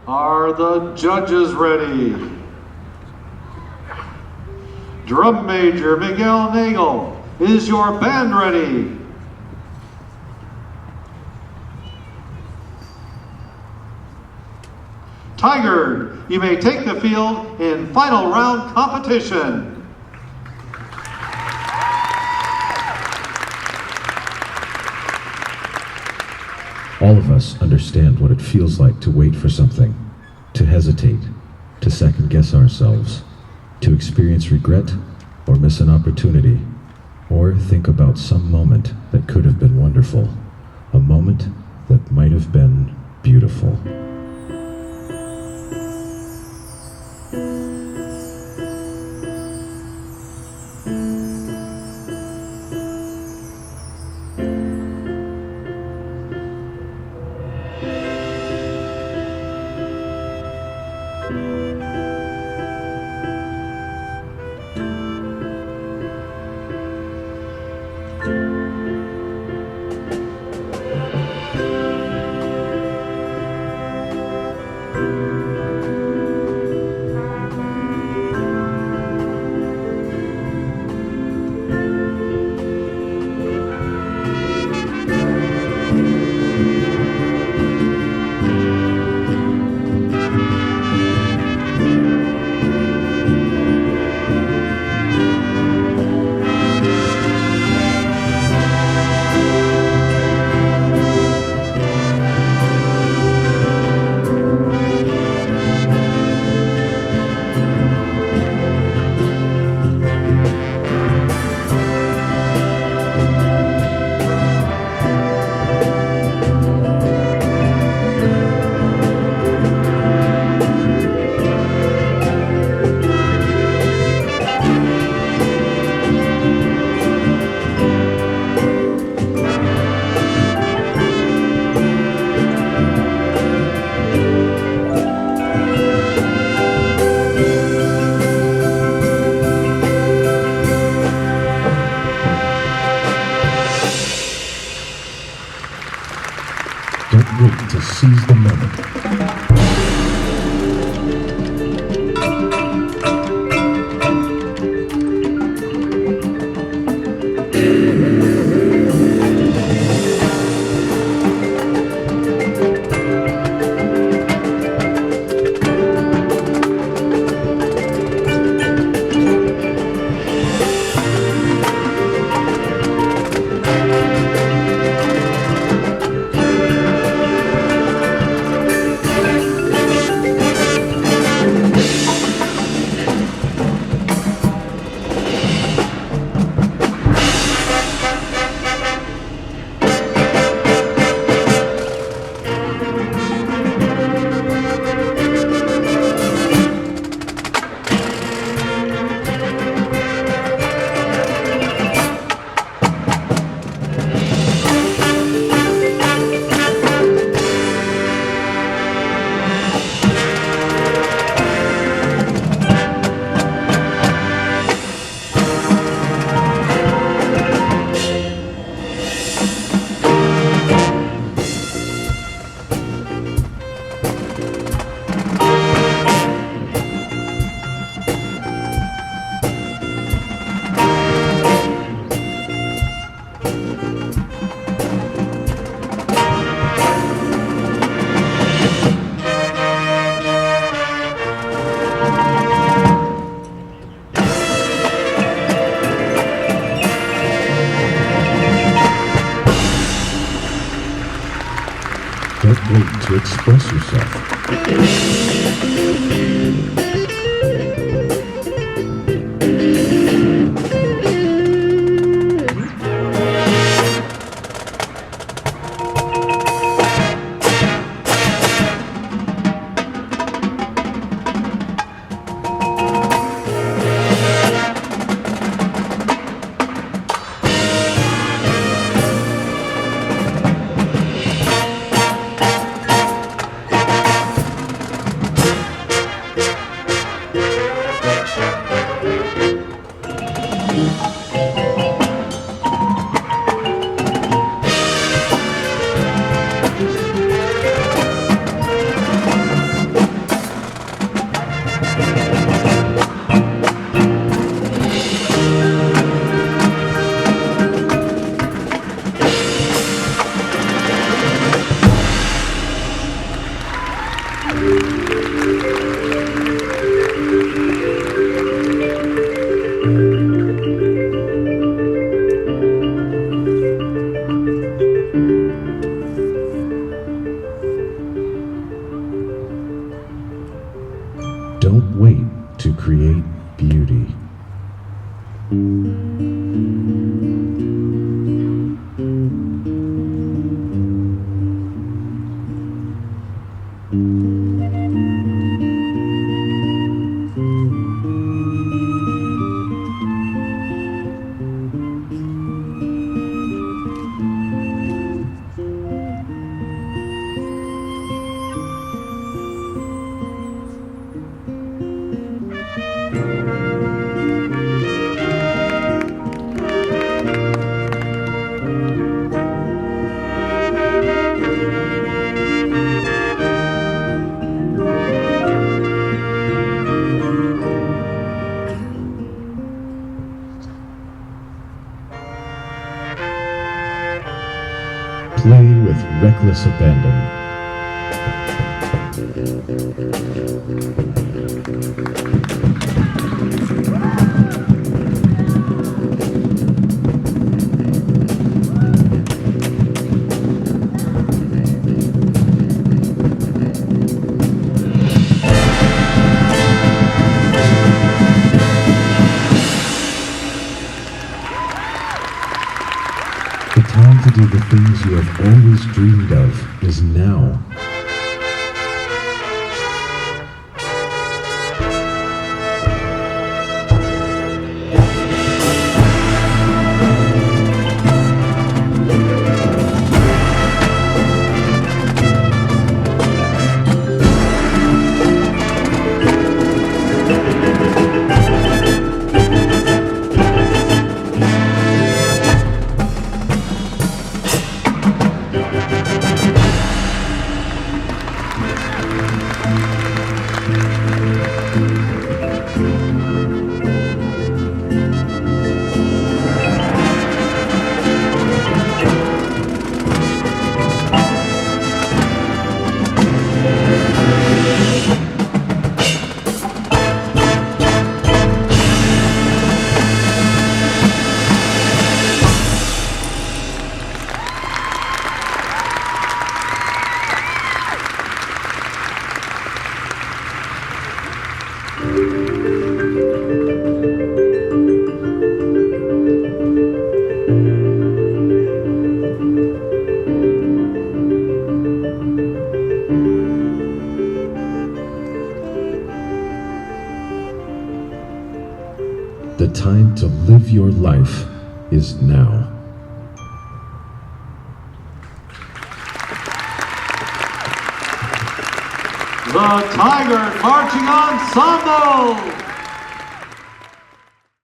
Are the judges ready? Drum Major Miguel Nagel, is your band ready? Tigard, you may take the field in final round competition. All of us understand what it feels like to wait for something, to hesitate, to second-guess ourselves, to experience regret or miss an opportunity, or think about some moment that could have been wonderful, a moment that might have been beautiful. Don't wait to seize the moment. Don't wait to express yourself. Don't wait to create beauty. Play with reckless abandon. The time to do the things you have always dreamed of is now. The time to live your life is now. The Tigard Marching Ensemble!